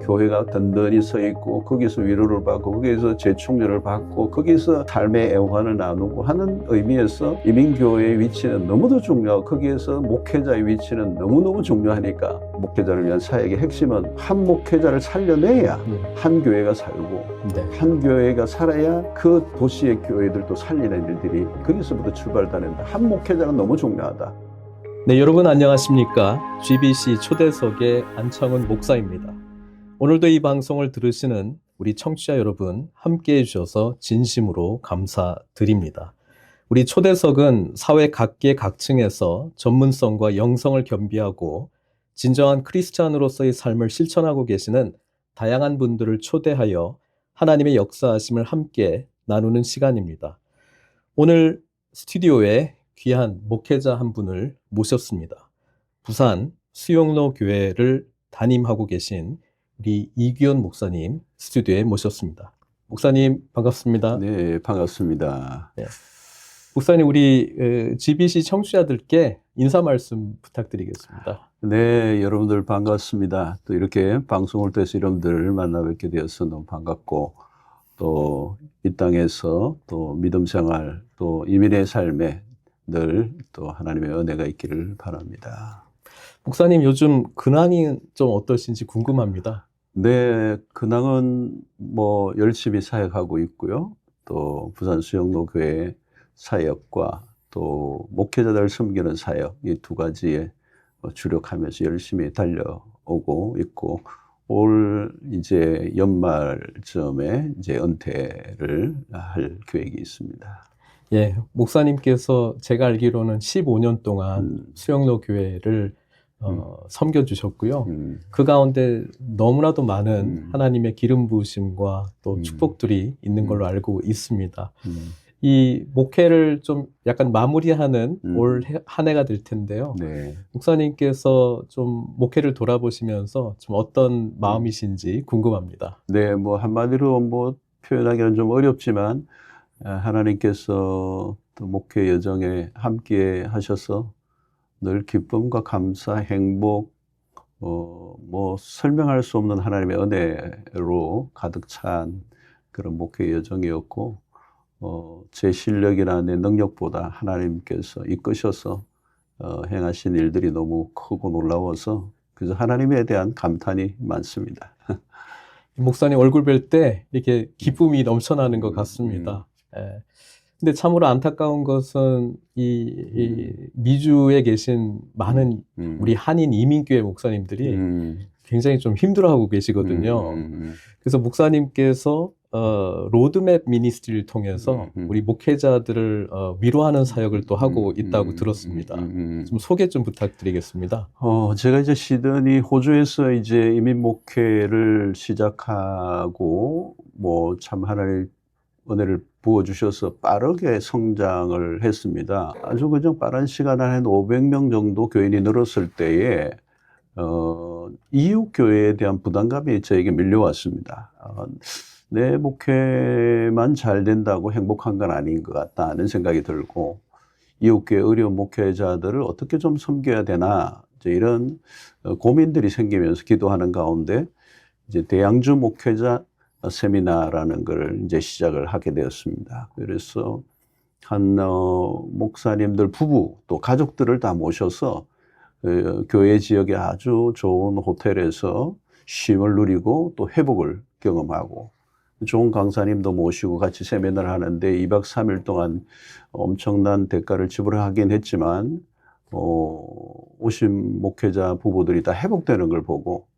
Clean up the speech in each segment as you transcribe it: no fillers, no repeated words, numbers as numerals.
교회가 든든히 서 있고 거기서 위로를 받고 거기에서 재충전을 받고 거기서 삶의 애환을 나누고 하는 의미에서 이민교회의 위치는 너무도 중요하고 거기에서 목회자의 위치는 너무너무 중요하니까 목회자를 위한 사역의 핵심은 한 목회자를 살려내야 한 교회가 살고 한 교회가 살아야 그 도시의 교회들도 살리는 일들이 거기서부터 출발되는데 한 목회자가 너무 중요하다. 네, 여러분 안녕하십니까? GBC 초대석의 안창훈 목사입니다. 오늘도 이 방송을 들으시는 우리 청취자 여러분 함께해 주셔서 진심으로 감사드립니다. 우리 초대석은 사회 각계각층에서 전문성과 영성을 겸비하고 진정한 크리스찬으로서의 삶을 실천하고 계시는 다양한 분들을 초대하여 하나님의 역사하심을 함께 나누는 시간입니다. 오늘 스튜디오에 귀한 목회자 한 분을 모셨습니다. 부산 수영로 교회를 담임하고 계신 우리 이규현 목사님 스튜디오에 모셨습니다. 목사님 반갑습니다. 네, 반갑습니다. 네. 목사님 우리 GBC 청취자들께 인사 말씀 부탁드리겠습니다. 네, 여러분들 반갑습니다. 또 이렇게 방송을 통해서 여러분들을 만나 뵙게 되어서 너무 반갑고 또 이 땅에서 또 믿음 생활 또 이민의 삶에 늘 또 하나님의 은혜가 있기를 바랍니다. 목사님 요즘 근황이 좀 어떠신지 궁금합니다. 네, 근황은 뭐 열심히 사역하고 있고요. 또 부산 수영로 교회 사역과 또 목회자들 섬기는 사역 이 두 가지에 주력하면서 열심히 달려오고 있고 올 이제 연말쯤에 이제 은퇴를 할 계획이 있습니다. 예, 목사님께서 제가 알기로는 15년 동안 수영로 교회를 섬겨주셨고요. 그 가운데 너무나도 많은 하나님의 기름 부으심과 또 축복들이 있는 걸로 알고 있습니다. 이 목회를 좀 약간 마무리하는 올 한 해가 될 텐데요. 네. 목사님께서 좀 목회를 돌아보시면서 좀 어떤 마음이신지 궁금합니다. 네, 뭐 한마디로 뭐 표현하기는 좀 어렵지만 하나님께서 또 목회 여정에 함께 하셔서 늘 기쁨과 감사, 행복, 뭐 설명할 수 없는 하나님의 은혜로 가득 찬 그런 목회 여정이었고, 제 실력이나 내 능력보다 하나님께서 이끄셔서 행하신 일들이 너무 크고 놀라워서 그래서 하나님에 대한 감탄이 많습니다. 목사님 얼굴 뵐 때 이렇게 기쁨이 넘쳐나는 것 같습니다. 예. 근데 참으로 안타까운 것은 이 미주에 계신 많은 우리 한인 이민교회 목사님들이 굉장히 좀 힘들어하고 계시거든요. 그래서 목사님께서 로드맵 미니스트리를 통해서 우리 목회자들을 위로하는 사역을 또 하고 있다고 들었습니다. 좀 소개 좀 부탁드리겠습니다. 제가 이제 시드니 호주에서 이제 이민 목회를 시작하고 뭐 참 하나님 은혜를 부어주셔서 빠르게 성장을 했습니다. 아주 그냥 빠른 시간 안에 한 500명 정도 교인이 늘었을 때에 이웃 교회에 대한 부담감이 저에게 밀려왔습니다. 내 목회만 잘 된다고 행복한 건 아닌 것 같다는 생각이 들고 이웃교회 어려운 목회자들을 어떻게 좀 섬겨야 되나 이제 이런 고민들이 생기면서 기도하는 가운데 이제 대양주 목회자 세미나라는 걸 이제 시작을 하게 되었습니다. 그래서 한 목사님들 부부 또 가족들을 다 모셔서 교회 지역에 아주 좋은 호텔에서 쉼을 누리고 또 회복을 경험하고 좋은 강사님도 모시고 같이 세미나를 하는데 2박 3일 동안 엄청난 대가를 지불하긴 했지만 오신 목회자 부부들이 다 회복되는 걸 보고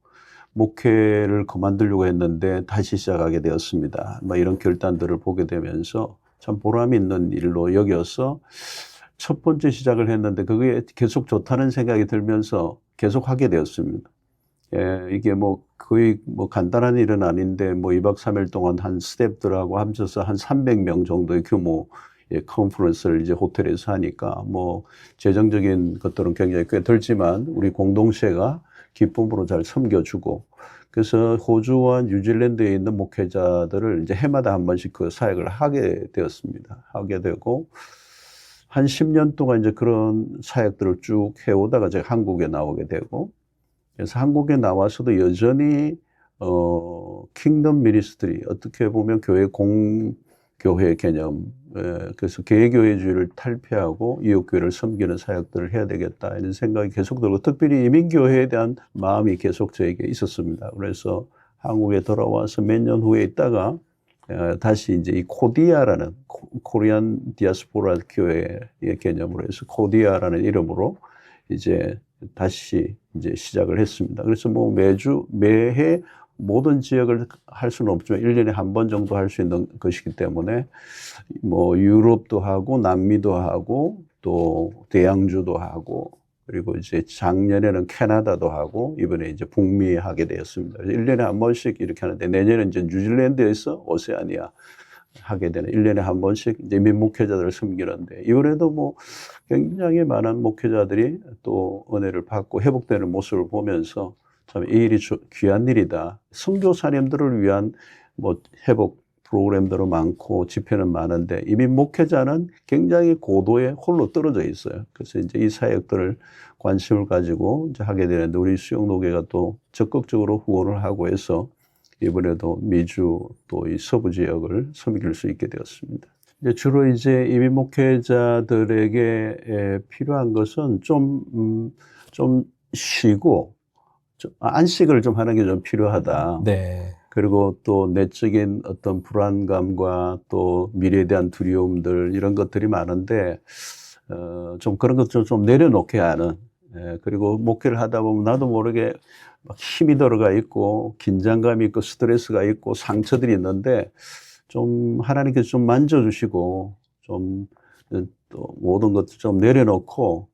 목회를 그만두려고 했는데 다시 시작하게 되었습니다. 뭐 이런 결단들을 보게 되면서 참 보람 있는 일로 여겨서 첫 번째 시작을 했는데 그게 계속 좋다는 생각이 들면서 계속 하게 되었습니다. 예, 이게 뭐 거의 뭐 간단한 일은 아닌데 뭐 2박 3일 동안 한 스태프들하고 합쳐서 한 300명 정도의 규모의 컨퍼런스를 이제 호텔에서 하니까 뭐 재정적인 것들은 굉장히 꽤 들지만 우리 공동체가 기쁨으로 잘 섬겨주고 그래서 호주와 뉴질랜드에 있는 목회자들을 이제 해마다 한 번씩 그 사역을 하게 되었습니다. 하게 되고 한 10년 동안 이제 그런 사역들을 쭉 해오다가 제가 한국에 나오게 되고 그래서 한국에 나와서도 여전히 킹덤 미니스트리, 어떻게 보면 교회 공교회 개념, 그래서 개교회주의를 탈피하고 이웃교회를 섬기는 사역들을 해야 되겠다 이런 생각이 계속 들고, 특별히 이민교회에 대한 마음이 계속 저에게 있었습니다. 그래서 한국에 돌아와서 몇 년 후에 있다가 다시 이제 이 코디아라는 코리안 디아스포라 교회의 개념으로 해서 코디아라는 이름으로 이제 다시 이제 시작을 했습니다. 그래서 뭐 매해 모든 지역을 할 수는 없지만 1년에 한 번 정도 할 수 있는 것이기 때문에 뭐 유럽도 하고 남미도 하고 또 대양주도 하고, 그리고 이제 작년에는 캐나다도 하고 이번에 이제 북미에 하게 되었습니다. 1년에 한 번씩 이렇게 하는데, 내년에 이제 뉴질랜드에서 오세아니아 하게 되는, 1년에 한 번씩 이제 민 목회자들을 섬기는데, 이번에도 뭐 굉장히 많은 목회자들이 또 은혜를 받고 회복되는 모습을 보면서 참 이 일이 귀한 일이다. 선교사님들을 위한 뭐 회복 프로그램들은 많고 집회는 많은데, 이민 목회자는 굉장히 고도에 홀로 떨어져 있어요. 그래서 이제 이 사역들을 관심을 가지고 이제 하게 되는데, 우리 수영노교가 또 적극적으로 후원을 하고 해서 이번에도 미주 또 이 서부 지역을 섬길 수 있게 되었습니다. 이제 주로 이제 이민 목회자들에게 필요한 것은 좀 쉬고 안식을 좀 하는 게 좀 필요하다. 네. 그리고 또 내적인 어떤 불안감과 또 미래에 대한 두려움들, 이런 것들이 많은데, 좀 그런 것들 좀 내려놓게 하는, 그리고 목회를 하다 보면 나도 모르게 막 힘이 들어가 있고, 긴장감이 있고, 스트레스가 있고, 상처들이 있는데, 좀 하나님께서 좀 만져주시고, 좀 또 모든 것들 좀 내려놓고,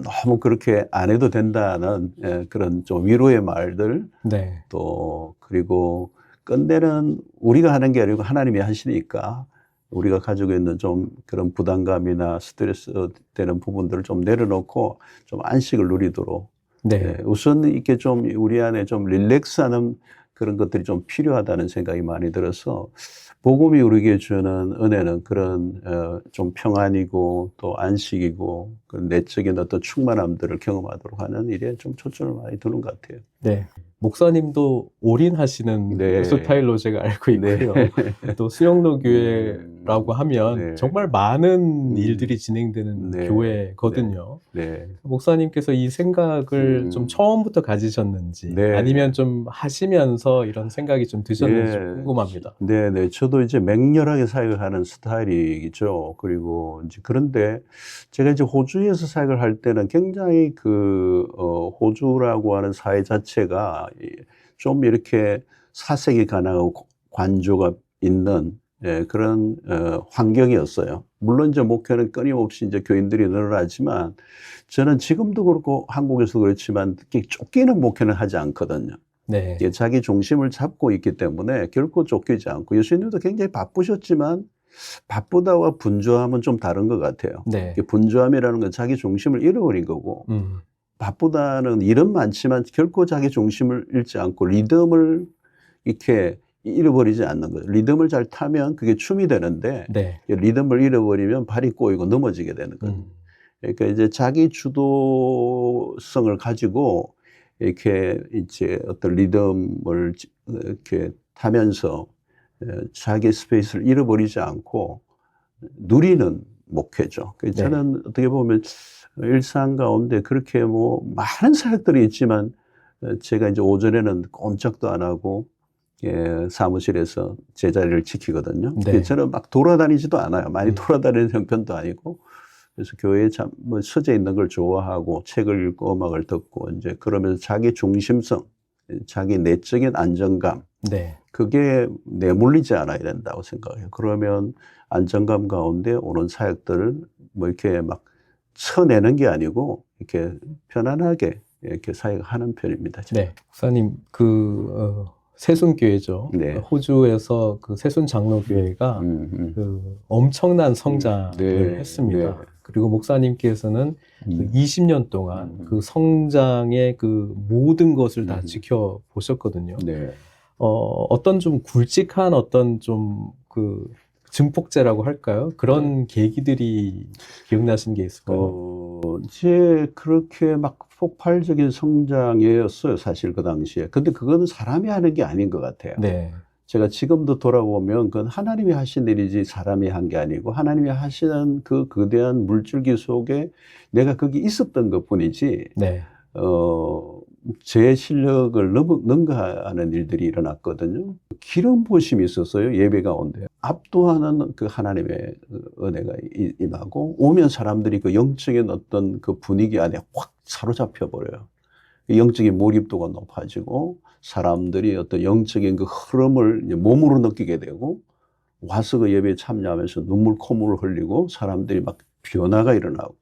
너무 그렇게 안 해도 된다는 그런 좀 위로의 말들, 네. 또 그리고 끝내는 우리가 하는 게 아니고 하나님이 하시니까 우리가 가지고 있는 좀 그런 부담감이나 스트레스 되는 부분들을 좀 내려놓고 좀 안식을 누리도록, 네. 우선 이렇게 좀 우리 안에 좀 릴렉스하는 그런 것들이 좀 필요하다는 생각이 많이 들어서, 복음이 우리에게 주는 은혜는 그런 좀 평안이고 또 안식이고 그런 내적인 어떤 충만함들을 경험하도록 하는 일에 좀 초점을 많이 두는 것 같아요. 네. 목사님도 올인하시는 네. 스타일로 제가 알고 있고요. 네. 또 수영노교회라고 하면 네. 정말 많은 일들이 진행되는 네. 교회거든요. 네. 목사님께서 이 생각을 좀 처음부터 가지셨는지, 네. 아니면 좀 하시면서 이런 생각이 좀 드셨는지 네. 궁금합니다. 네. 저도 이제 맹렬하게 사역을 하는 스타일이죠. 그리고 이제 그런데 제가 이제 호주에서 사역을 할 때는 굉장히 호주라고 하는 사회 자체가 좀 이렇게 사색이 가능하고 관조가 있는 그런 환경이었어요. 물론 이제 목회는 끊임없이 이제 교인들이 늘어나지만, 저는 지금도 그렇고 한국에서도 그렇지만 특히 쫓기는 목회는 하지 않거든요. 네. 자기 중심을 잡고 있기 때문에 결코 쫓기지 않고, 예수님도 굉장히 바쁘셨지만 바쁘다와 분주함은 좀 다른 것 같아요. 네. 분주함이라는 건 자기 중심을 잃어버린 거고, 바쁘다는 일은 많지만 결코 자기 중심을 잃지 않고 리듬을 이렇게 잃어버리지 않는 거예요. 리듬을 잘 타면 그게 춤이 되는데, 네. 리듬을 잃어버리면 발이 꼬이고 넘어지게 되는 거예요. 그러니까 이제 자기 주도성을 가지고 이렇게 이제 어떤 리듬을 이렇게 타면서 자기 스페이스를 잃어버리지 않고 누리는 목회죠. 네. 저는 어떻게 보면 일상 가운데 그렇게 뭐 많은 사역들이 있지만, 제가 이제 오전에는 꼼짝도 안 하고 사무실에서 제자리를 지키거든요. 네. 저는 막 돌아다니지도 않아요. 많이 돌아다니는 형편도 아니고, 그래서 교회에 참 뭐 서재 있는 걸 좋아하고 책을 읽고 음악을 듣고 이제 그러면서 자기 중심성, 자기 내적인 안정감, 네. 그게 내몰리지 않아야 된다고 생각해요. 그러면 안정감 가운데 오는 사역들을 뭐 이렇게 막 쳐내는 게 아니고 이렇게 편안하게 이렇게 사역하는 편입니다. 제가. 네. 목사님, 세순교회죠. 네. 호주에서 그 세순 장로교회가 그 엄청난 성장을 네. 했습니다. 네. 그리고 목사님께서는 그 20년 동안 그 성장의 그 모든 것을 다 지켜보셨거든요. 네. 어떤 좀 굵직한 어떤 좀 그 증폭제라고 할까요? 그런 계기들이 기억나시는 게 있을까요? 이제 그렇게 막 폭발적인 성장이었어요, 사실 그 당시에. 근데 그거는 사람이 하는 게 아닌 것 같아요. 네. 제가 지금도 돌아보면 그건 하나님이 하신 일이지 사람이 한 게 아니고 하나님이 하시는 그 거대한 물줄기 속에 내가 거기 있었던 것뿐이지, 네. 제 실력을 능가하는 일들이 일어났거든요. 기름 부으심이 있었어요, 예배 가운데. 압도하는 그 하나님의 은혜가 임하고 오면 사람들이 그 영적인 어떤 그 분위기 안에 확 사로잡혀 버려요. 영적인 몰입도가 높아지고 사람들이 어떤 영적인 그 흐름을 이제 몸으로 느끼게 되고 와서 그 예배에 참여하면서 눈물 콧물을 흘리고 사람들이 막 변화가 일어나고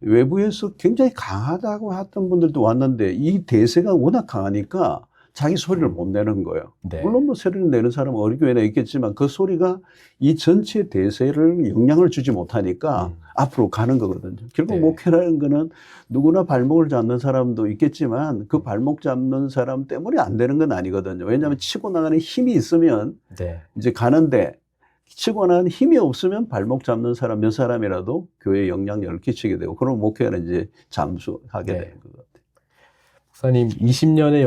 외부에서 굉장히 강하다고 했던 분들도 왔는데 이 대세가 워낙 강하니까 자기 소리를 못 내는 거예요. 네. 물론 뭐 소리를 내는 사람은 어디 교회나 있겠지만 그 소리가 이 전체 대세를 영향을 주지 못하니까 앞으로 가는 거거든요. 결국 네. 목회라는 거는 누구나 발목을 잡는 사람도 있겠지만 그 발목 잡는 사람 때문에 안 되는 건 아니거든요. 왜냐하면 치고 나가는 힘이 있으면 네. 이제 가는데 치고 나가는 힘이 없으면 발목 잡는 사람 몇 사람이라도 교회에 영향력을 끼치게 되고 그런 목회는 이제 잠수하게 네. 되는 것 같아요. 목사님 20년의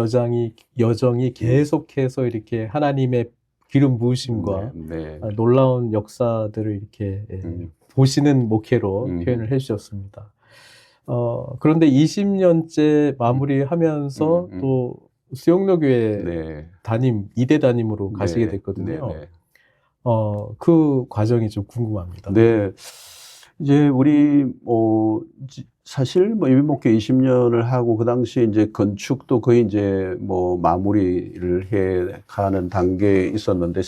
여정이 계속해서 이렇게 하나님의 기름 부으심과 네. 놀라운 역사들을 이렇게 보시는 목회로 표현을 해주셨습니다. 그런데 20년째 마무리하면서 또 수영로교회 네. 이대 담임으로 가시게 네. 됐거든요. 네. 그 과정이 좀 궁금합니다. 네. 이제 우리 사실 뭐 이민목회 20년을 하고 그 당시에 이제 건축도 거의 이제 뭐 마무리를 해 가는 단계에 있었는데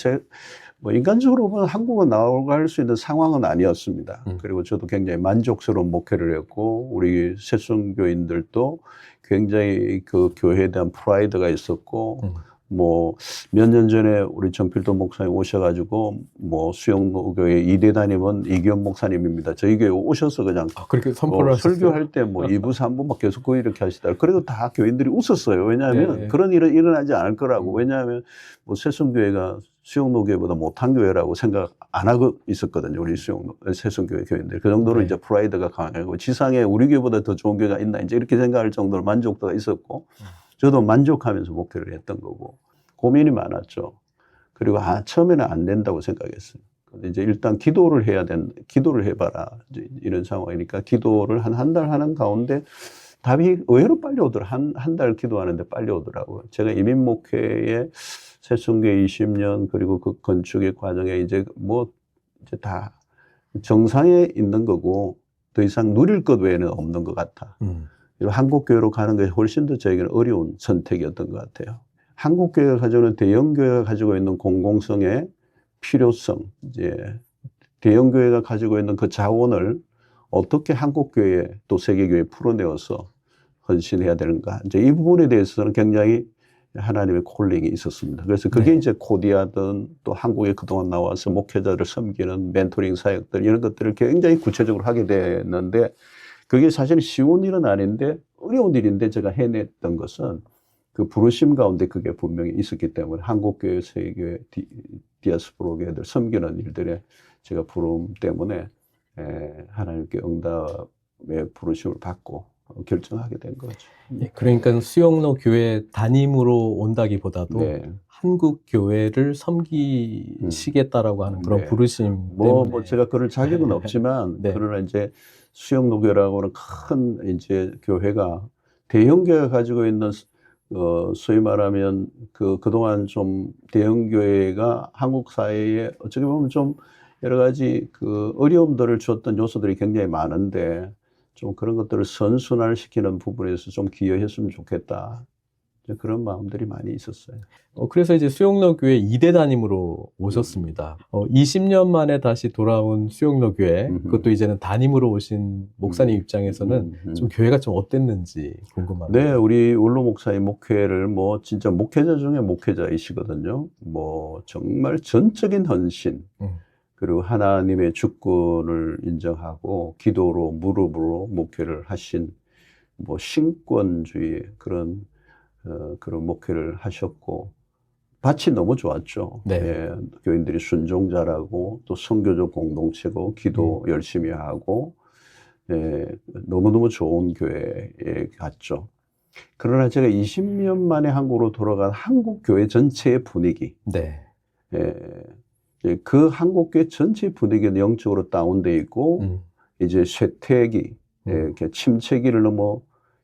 뭐 인간적으로 보면 한국은 나갈 수 있는 상황은 아니었습니다. 그리고 저도 굉장히 만족스러운 목회를 했고 우리 새순교인들도 굉장히 그 교회에 대한 프라이드가 있었고 뭐 몇 년 전에 우리 정필도 목사님 오셔가지고 뭐 수영교회 2대 담임은 이기현 목사님입니다. 저희 교회 오셔서 그냥 그렇게 선포를 하셨어요? 설교할 때 뭐 2부 3부 막 계속 그 이렇게 하시더라고요. 그래도 다 교인들이 웃었어요. 왜냐하면 네. 그런 일은 일어나지 않을 거라고. 왜냐하면 뭐 새순교회가 수영노교회보다 못한 교회라고 생각 안 하고 있었거든요. 우리 새순교회 교인들. 그 정도로 네. 이제 프라이드가 강하고 지상에 우리 교회보다 더 좋은 교회가 있나 이제 이렇게 생각할 정도로 만족도가 있었고 저도 만족하면서 목회를 했던 거고 고민이 많았죠. 그리고 처음에는 안 된다고 생각했어요. 근데 이제 일단 기도를 해봐라. 이제 이런 상황이니까 기도를 한 달 하는 가운데 답이 의외로 빨리 오더라고요. 한 달 기도하는데 빨리 오더라고요. 제가 이민 목회에 새순교회 20년 그리고 그 건축의 과정에 이제 다 정상에 있는 거고 더 이상 누릴 것 외에는 없는 것 같아. 그리고 한국교회로 가는 것이 훨씬 더 저에게는 어려운 선택이었던 것 같아요. 한국교회가 가지고 있는 대형교회가 가지고 있는 공공성의 필요성, 이제 대형교회가 가지고 있는 그 자원을 어떻게 한국교회에 또 세계교회에 풀어내어서 헌신해야 되는가. 이제 이 부분에 대해서는 굉장히 하나님의 콜링이 있었습니다. 그래서 그게 이제 코디아든 또 한국에 그동안 나와서 목회자를 섬기는 멘토링 사역들 이런 것들을 굉장히 구체적으로 하게 됐는데 그게 사실 쉬운 일은 아닌데 어려운 일인데 제가 해냈던 것은 그 부르심 가운데 그게 분명히 있었기 때문에 한국교회, 세계교회, 디아스포라 교회들 섬기는 일들에 제가 부름 때문에 하나님께 응답의 부르심을 받고 결정하게 된 거죠. 그러니까 수영로 교회 담임으로 온다기보다도 네. 한국 교회를 섬기시겠다라고 하는 그런 네. 부르심 뭐 때문에 제가 그럴 자격은 없지만 네. 그러나 이제 수영노교라고는 큰 이제 교회가 대형교회가 가지고 있는 소위 말하면 그동안 좀 대형교회가 한국 사회에 어떻게 보면 좀 여러 가지 그 어려움들을 줬던 요소들이 굉장히 많은데 좀 그런 것들을 선순환시키는 부분에서 좀 기여했으면 좋겠다. 그런 마음들이 많이 있었어요. 그래서 이제 수영로 교회 2대 담임으로 오셨습니다. 20년 만에 다시 돌아온 수영로 교회, 그것도 이제는 담임으로 오신 목사님 입장에서는 좀 교회가 좀 어땠는지 궁금합니다. 네, 우리 원로 목사님 목회를 진짜 목회자 중에 목회자이시거든요. 정말 전적인 헌신, 그리고 하나님의 주권을 인정하고 기도로 무릎으로 목회를 하신 신권주의 그런 목회를 하셨고 밭이 너무 좋았죠. 네. 예, 교인들이 순종자라고 또 선교적 공동체고 기도 열심히 하고 너무너무 좋은 교회에 갔죠. 그러나 제가 20년 만에 한국으로 돌아간 한국 교회 전체의 분위기, 네. 그 한국 교회 전체 분위기는 영적으로 다운돼 있고, 이제 쇠퇴기, 이렇게 침체기를 넘어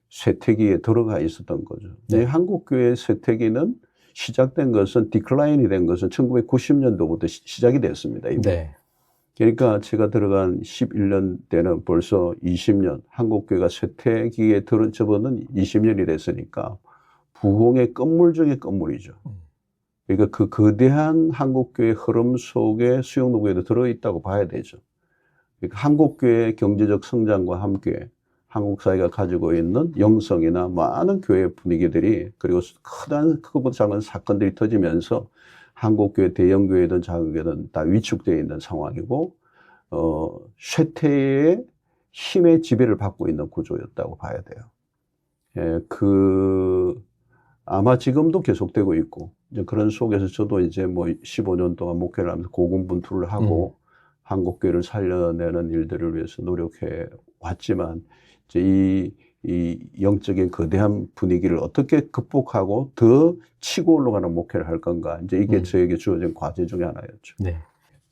쇠퇴기에 들어가 있었던 거죠. 네. 이 한국 교회 쇠퇴기는 시작된 것은 디클라인이 된 것은 1990년도부터 시작이 됐습니다. 이미. 네. 그러니까 제가 들어간 11년 때는 벌써 20년, 한국교회가 쇠퇴기에 접어는 20년이 됐으니까 부흥의 건물 중에 건물이죠. 그러니까 그 거대한 한국교회 흐름 속에 수영노교회도 들어있다고 봐야 되죠. 그러니까 한국교회의 경제적 성장과 함께 한국 사회가 가지고 있는 영성이나 많은 교회 분위기들이, 그리고 크고 작은 사건들이 터지면서 한국교회, 대형교회든 작은 교회든 다 위축되어 있는 상황이고, 쇠퇴의 힘의 지배를 받고 있는 구조였다고 봐야 돼요. 아마 지금도 계속되고 있고, 이제 그런 속에서 저도 이제 뭐 15년 동안 목회를 하면서 고군분투를 하고, 한국교회를 살려내는 일들을 위해서 노력해 왔지만, 이제 이 영적인 거대한 분위기를 어떻게 극복하고 더 치고 올라가는 목회를 할 건가. 이제 이게 저에게 주어진 과제 중에 하나였죠. 네.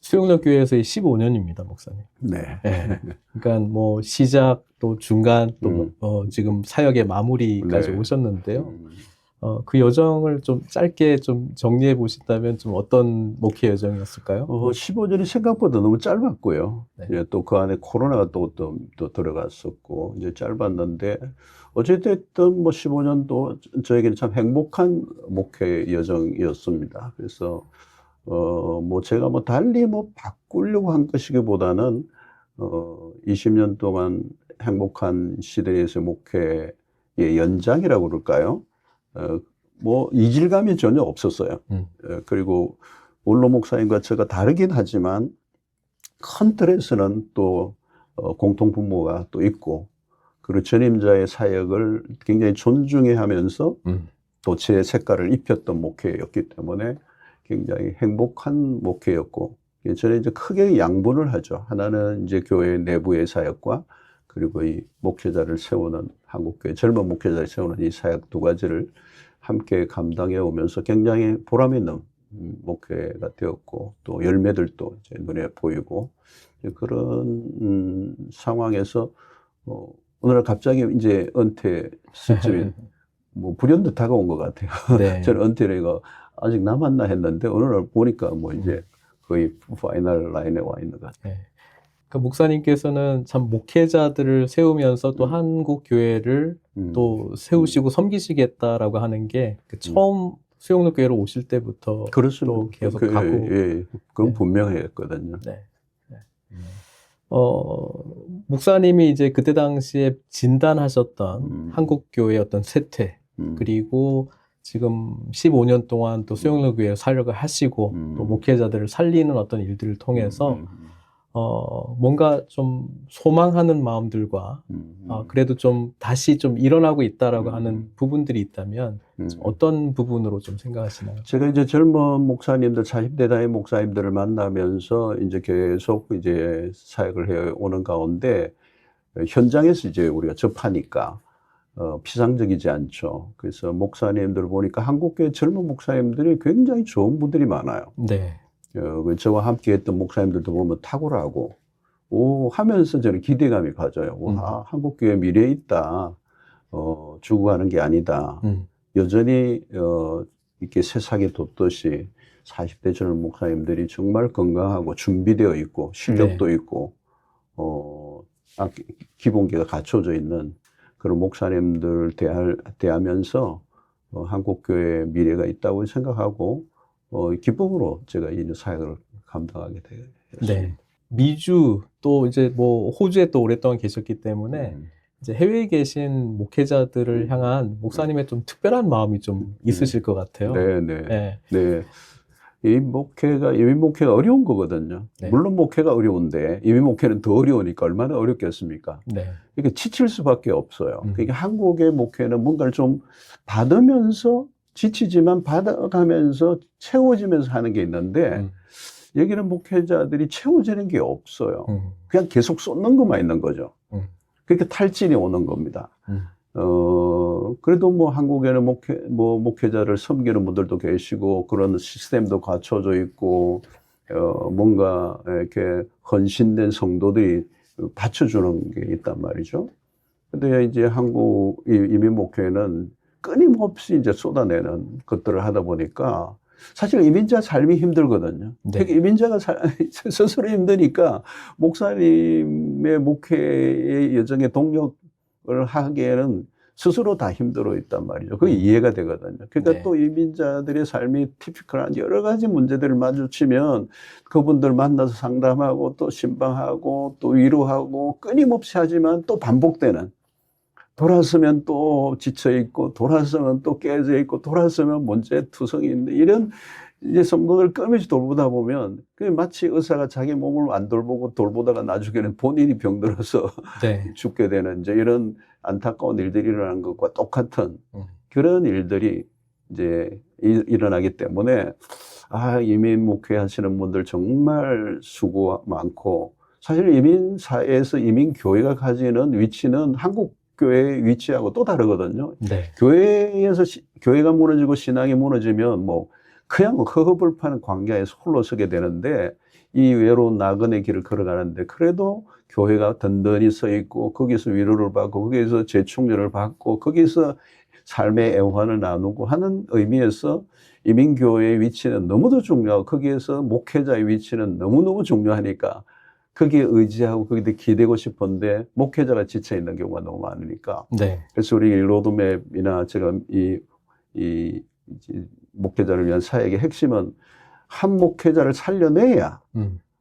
수영로 교회에서 15년입니다, 목사님. 네. 네. 그러니까 뭐 시작 또 중간 또 지금 사역의 마무리까지 네. 오셨는데요. 그 여정을 좀 짧게 좀 정리해 보신다면 좀 어떤 목회 여정이었을까요? 15년이 생각보다 너무 짧았고요. 네. 예, 또 그 안에 코로나가 또 들어갔었고, 이제 짧았는데, 어쨌든 뭐 15년도 저에게는 참 행복한 목회 여정이었습니다. 그래서, 뭐 제가 뭐 달리 뭐 바꾸려고 한 것이기보다는, 20년 동안 행복한 시대에서의 목회의 연장이라고 그럴까요? 뭐 이질감이 전혀 없었어요. 그리고 원로 목사님과 제가 다르긴 하지만 큰 틀에서는 또 공통 분모가 또 있고, 그리고 전임자의 사역을 굉장히 존중해 하면서 또 제 색깔을 입혔던 목회였기 때문에 굉장히 행복한 목회였고, 저는 이제 크게 양분을 하죠. 하나는 이제 교회 내부의 사역과, 그리고 이 목회자를 세우는, 한국교회 젊은 목회자를 세우는 이 사역 두 가지를 함께 감당해 오면서 굉장히 보람 있는 목회가 되었고, 또 열매들도 이제 눈에 보이고, 그런 상황에서 오늘 갑자기 이제 은퇴 시점이 뭐 불현듯 다가온 것 같아요. 네. 저는 은퇴를 이거 아직 남았나 했는데 오늘 보니까 뭐 이제 거의 파이널 라인에 와 있는 것 같아요. 네. 그러니까 목사님께서는 참 목회자들을 세우면서 또 한국 교회를 또 세우시고 섬기시겠다라고 하는 게 그 처음 수영로 교회로 오실 때부터 그렇습니다. 또 계속 가고. 예, 그건 네. 분명했거든요. 네. 네. 목사님이 이제 그때 당시에 진단하셨던 한국 교회의 어떤 쇠퇴, 그리고 지금 15년 동안 또 수영로 교회에 사역을 하시고 또 목회자들을 살리는 어떤 일들을 통해서 뭔가 좀 소망하는 마음들과 그래도 좀 다시 좀 일어나고 있다라고 하는 부분들이 있다면 어떤 부분으로 좀 생각하시나요? 제가 이제 젊은 목사님들, 40대 나이 목사님들을 만나면서 이제 계속 이제 사역을 해 오는 가운데 현장에서 이제 우리가 접하니까 피상적이지 않죠. 그래서 목사님들을 보니까 한국교회 젊은 목사님들이 굉장히 좋은 분들이 많아요. 네. 저와 함께 했던 목사님들도 보면 탁월하고, 하면서 저는 기대감이 가져요. 한국교회 미래 있다. 죽어가는 게 아니다. 여전히, 이렇게 세상에 돋듯이 40대 젊은 목사님들이 정말 건강하고 준비되어 있고, 실력도 있고, 기본기가 갖춰져 있는 그런 목사님들 대하면서, 한국교회의 미래가 있다고 생각하고, 기쁨으로 제가 이 사역을 감당하게 되었습니다. 네. 미주 또 이제 뭐 호주에 또 오랫동안 계셨기 때문에 이제 해외에 계신 목회자들을 향한 목사님의 좀 특별한 마음이 좀 있으실 것 같아요. 네. 이민 목회가 어려운 거거든요. 네. 물론 목회가 어려운데 이민 목회는 더 어려우니까 얼마나 어렵겠습니까? 네. 이게 지칠 수밖에 없어요. 그러니까 한국의 목회는 뭔가를 좀 받으면서 지치지만 받아가면서 채워지면서 하는 게 있는데 여기는 목회자들이 채워지는 게 없어요. 그냥 계속 쏟는 것만 있는 거죠. 그렇게 탈진이 오는 겁니다. 그래도 뭐 한국에는 목회자를 섬기는 분들도 계시고 그런 시스템도 갖춰져 있고, 뭔가 이렇게 헌신된 성도들이 받쳐주는 게 있단 말이죠. 근데 이제 한국 이민 목회는 끊임없이 이제 쏟아내는 것들을 하다 보니까 사실 이민자 삶이 힘들거든요. 네. 이민자가 스스로 힘드니까 목사님의 목회의 여정에 동력을 하기에는 스스로 다 힘들어 있단 말이죠. 그게 이해가 되거든요. 그러니까 네. 또 이민자들의 삶이 티피컬한 여러 가지 문제들을 마주치면 그분들 만나서 상담하고 또 신방하고 또 위로하고 끊임없이 하지만 또 반복되는, 돌아서면 또 지쳐있고, 돌아서면 또 깨져있고, 돌아서면 문제투성이 있는데, 이런 이제 성도들 끊임없이 돌보다 보면, 그 마치 의사가 자기 몸을 안 돌보고 돌보다가 나중에는 본인이 병들어서 네. 죽게 되는 이제 이런 안타까운 일들이 일어나는 것과 똑같은 그런 일들이 이제 일어나기 때문에, 이민 목회 하시는 분들 정말 수고 많고, 사실 이민 사회에서 이민 교회가 가지는 위치는 한국 교회의 위치하고 또 다르거든요. 네. 교회에서 교회가 무너지고 신앙이 무너지면 뭐 그냥 허허벌판한 광야에서 홀로 서게 되는데, 이 외로운 나그네 길을 걸어가는데 그래도 교회가 든든히 서 있고 거기서 위로를 받고 거기서 재충전을 받고 거기서 삶의 애환을 나누고 하는 의미에서 이민교회의 위치는 너무도 중요하고 거기에서 목회자의 위치는 너무너무 중요하니까 거기에 의지하고 거기에 기대고 싶은데 목회자가 지쳐 있는 경우가 너무 많으니까. 네. 그래서 우리 로드맵이나 제가 이 목회자를 위한 사역의 핵심은 한 목회자를 살려내야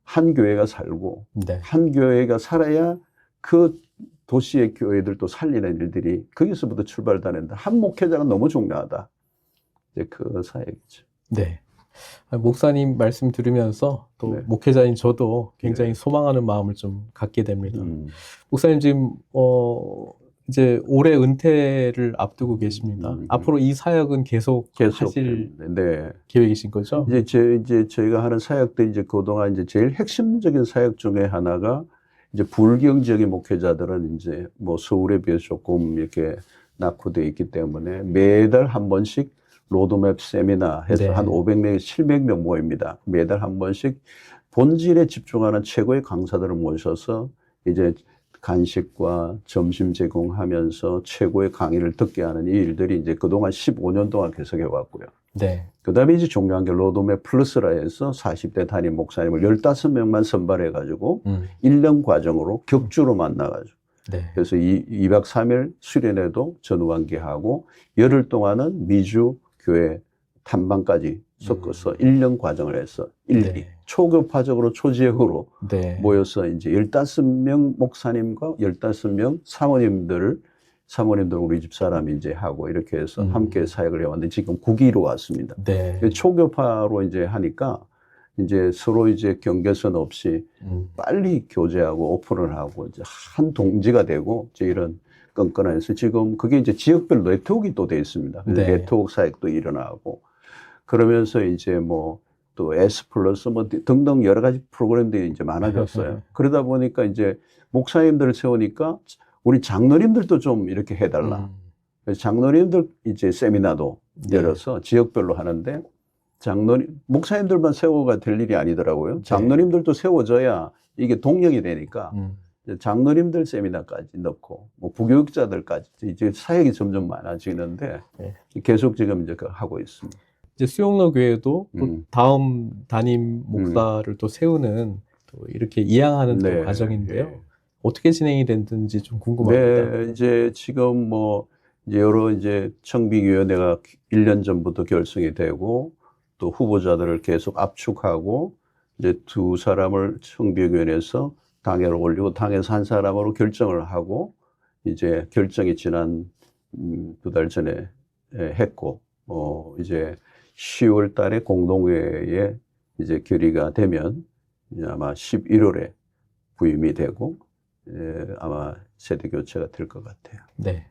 한 교회가 살고, 네. 한 교회가 살아야 그 도시의 교회들도 살리는 일들이 거기서부터 출발된다. 한 목회자가 너무 중요하다. 이제 그 사역이죠. 네. 목사님 말씀 들으면서 또 네. 목회자인 저도 굉장히 네. 소망하는 마음을 좀 갖게 됩니다. 목사님 지금 이제 올해 은퇴를 앞두고 계십니다. 앞으로 이 사역은 계속 하실 네. 계획이신 거죠? 이제 저희가 하는 사역들이 이제 그동안 이제 제일 핵심적인 사역 중에 하나가 이제 불경적인 목회자들은 이제 뭐 서울에 비해서 조금 이렇게 낙후되어 있기 때문에 매달 한 번씩 로드맵 세미나 해서 네. 한 500명, 700명 모입니다. 매달 한 번씩 본질에 집중하는 최고의 강사들을 모셔서 이제 간식과 점심 제공하면서 최고의 강의를 듣게 하는 이 일들이 이제 그동안 15년 동안 계속해 왔고요. 네. 그 다음에 이제 중요한 게 로드맵 플러스라 해서 40대 담임 목사님을 15명만 선발해가지고 1년 과정으로 격주로 만나가지고. 네. 그래서 2박 3일 수련회도 전후반기하고 열흘 동안은 미주 교회 탐방까지 섞어서 1년 과정을 해서 네. 초급화적으로 초지역으로 네. 모여서 이제 15명 목사님과 15명 사모님들 우리 집 사람이 이제 하고 이렇게 해서 함께 사역을 해왔는데 지금 9기로 왔습니다. 네. 초급화로 이제 하니까 이제 서로 이제 경계선 없이 빨리 교제하고 오픈을 하고 이제 한 동지가 되고 이제 이런 끈끈해서 지금 그게 이제 지역별 네트워크가 또 돼 있습니다. 네. 네트워크 사역도 일어나고 그러면서 이제 뭐 또 S 플러스 뭐 등등 여러 가지 프로그램들이 이제 많아졌어요. 그러다 보니까 이제 목사님들을 세우니까 우리 장로님들도 좀 이렇게 해달라. 그래서 장로님들 이제 세미나도 열어서 지역별로 하는데 목사님들만 세워가 될 일이 아니더라고요. 장로님들도 세워져야 이게 동력이 되니까 장로님들 세미나까지 넣고 뭐 부교육자들까지 이제 사역이 점점 많아지는데 계속 지금 이제 하고 있습니다. 이제 수용로 교회도 또 다음 담임 목사를 또 세우는 또 이렇게 이양하는 또 과정인데요. 어떻게 진행이 됐는지 좀 궁금합니다. 네, 이제 지금 뭐 이제 여러 이제 청빙위원회가 1년 전부터 결성이 되고 또 후보자들을 계속 압축하고 이제 두 사람을 청빙위원회에서 당에 올리고 당에서 한 사람으로 결정을 하고 이제 결정이 지난 2달 전에 했고 이제 10월 달에 공동회의에 이제 결의가 되면 이제 아마 11월에 부임이 되고 아마 세대 교체가 될 것 같아요. 네.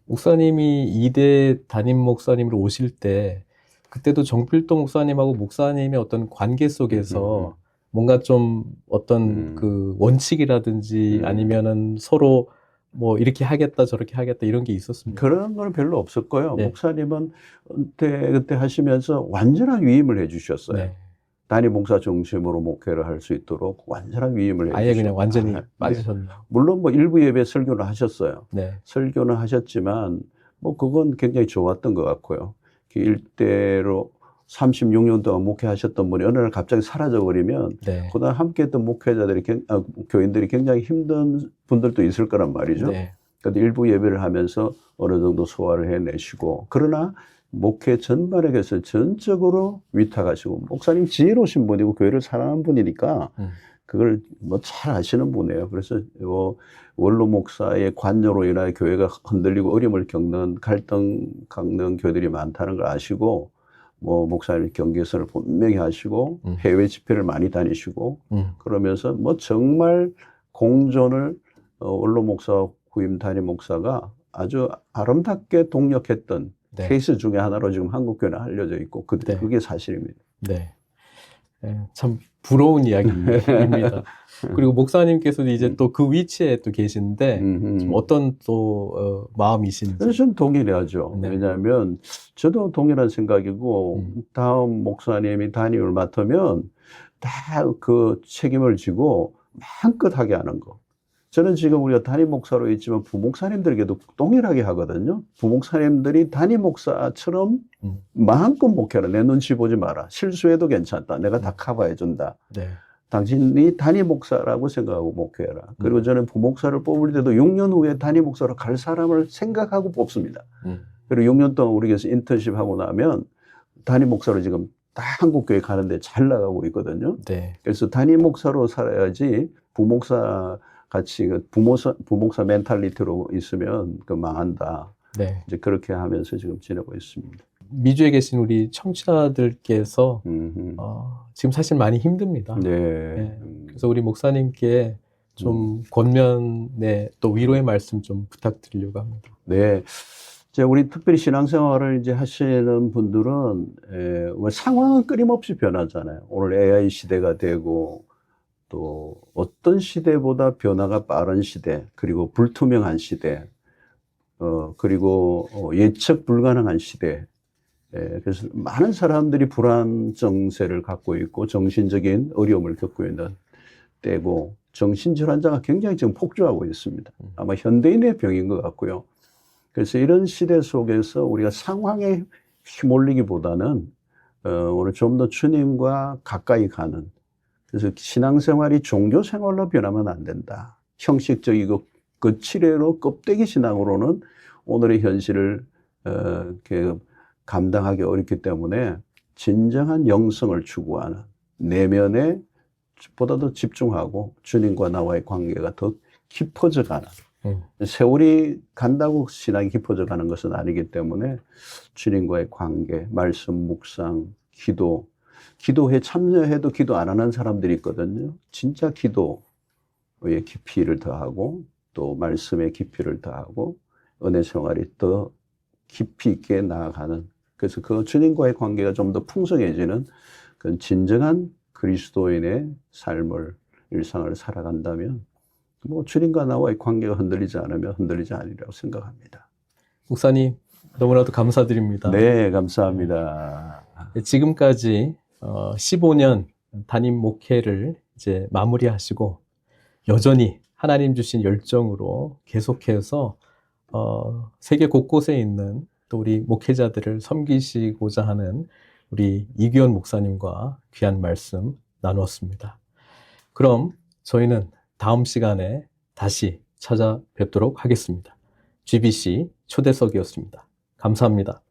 목사님이 2대 담임 목사님으로 오실 때 그때도 정필동 목사님하고 목사님의 어떤 관계 속에서 뭔가 좀 어떤 그 원칙이라든지 아니면은 서로 뭐 이렇게 하겠다 저렇게 하겠다 이런 게 있었습니다. 그런 건 별로 없었고요. 네. 목사님은 그때 하시면서 완전한 위임을 해주셨어요. 네. 단임 목사 중심으로 목회를 할 수 있도록 완전한 위임을 해주셨어요. 아예 그냥 완전히 네. 빠지셨네요. 물론 뭐 일부 예배 설교는 하셨어요. 네. 설교는 하셨지만 뭐 그건 굉장히 좋았던 것 같고요. 일대로 36년 동안 목회하셨던 분이 어느 날 갑자기 사라져 버리면 네. 그동안 함께했던 목회자들이 교인들이 굉장히 힘든 분들도 있을 거란 말이죠. 네. 그런데 일부 예배를 하면서 어느 정도 소화를 해내시고, 그러나 목회 전반에 대해서 전적으로 위탁하시고, 목사님 지혜로우신 분이고 교회를 사랑하는 분이니까 그걸 뭐 잘 아시는 분이에요. 그래서 원로 목사의 관여로 인하여 교회가 흔들리고 어려움을 겪는 갈등 겪는 교회들이 많다는 걸 아시고, 뭐 목사님 경계선을 분명히 하시고 해외 집회를 많이 다니시고 그러면서 뭐 정말 공존을 원로 목사 후임 단임 목사가 아주 아름답게 동력했던 네. 케이스 중에 하나로 지금 한국교회는 알려져 있고 네. 그게 사실입니다. 네. 네. 참 부러운 이야기입니다. 그리고 목사님께서도 이제 또 그 위치에 또 계신데 좀 어떤 또 마음이신지. 그래서 저는 동일하죠. 네. 왜냐하면 저도 동일한 생각이고 다음 목사님이 단임을 맡으면 다 그 책임을 지고 마음껏 하게 하는 거. 저는 지금 우리가 단임 목사로 있지만 부목사님들에게도 동일하게 하거든요. 부목사님들이 단임 목사처럼 마음껏 목회하라. 내 눈치 보지 마라. 실수해도 괜찮다. 내가 다 커버해준다. 네. 당신이 단임 목사라고 생각하고 목회해라. 그리고 저는 부목사를 뽑을 때도 6년 후에 단임 목사로 갈 사람을 생각하고 뽑습니다. 그리고 6년 동안 우리 교회에서 인턴십 하고 나면 단임 목사로 지금 다 한국교회 가는데 잘 나가고 있거든요. 네. 그래서 단임 목사로 살아야지 부목사 같이 부목사 멘탈리티로 있으면 그 망한다. 네. 이제 그렇게 하면서 지금 지내고 있습니다. 미주에 계신 우리 청취자들께서 지금 사실 많이 힘듭니다. 네. 네. 그래서 우리 목사님께 좀 권면의 또 위로의 말씀 좀 부탁드리려고 합니다. 네. 이제 우리 특별히 신앙생활을 이제 하시는 분들은 상황은 끊임없이 변하잖아요. 오늘 AI 시대가 되고 또 어떤 시대보다 변화가 빠른 시대, 그리고 불투명한 시대, 그리고 예측 불가능한 시대. 그래서 많은 사람들이 불안 정세를 갖고 있고 정신적인 어려움을 겪고 있는 때고 정신질환자가 굉장히 지금 폭주하고 있습니다. 아마 현대인의 병인 것 같고요. 그래서 이런 시대 속에서 우리가 상황에 휘몰리기보다는 오늘 좀 더 주님과 가까이 가는, 그래서 신앙생활이 종교생활로 변하면 안 된다. 형식적이고 거칠애로 껍데기 신앙으로는 오늘의 현실을 이렇게 감당하기 어렵기 때문에 진정한 영성을 추구하는 내면에 보다도 집중하고 주님과 나와의 관계가 더 깊어져 가는, 세월이 간다고 신앙이 깊어져 가는 것은 아니기 때문에 주님과의 관계, 말씀, 묵상, 기도에 참여해도 기도 안 하는 사람들이 있거든요. 진짜 기도의 깊이를 더하고 또 말씀의 깊이를 더하고 은혜 생활이 더 깊이 있게 나아가는, 그래서 그 주님과의 관계가 좀 더 풍성해지는 그런 진정한 그리스도인의 삶을, 일상을 살아간다면 뭐 주님과 나와의 관계가 흔들리지 않으면 흔들리지 않으리라고 생각합니다. 목사님 너무나도 감사드립니다. 네, 감사합니다. 지금까지 15년 담임 목회를 이제 마무리하시고 여전히 하나님 주신 열정으로 계속해서 세계 곳곳에 있는 또 우리 목회자들을 섬기시고자 하는 우리 이규현 목사님과 귀한 말씀 나누었습니다. 그럼 저희는 다음 시간에 다시 찾아뵙도록 하겠습니다. GBC 초대석이었습니다. 감사합니다.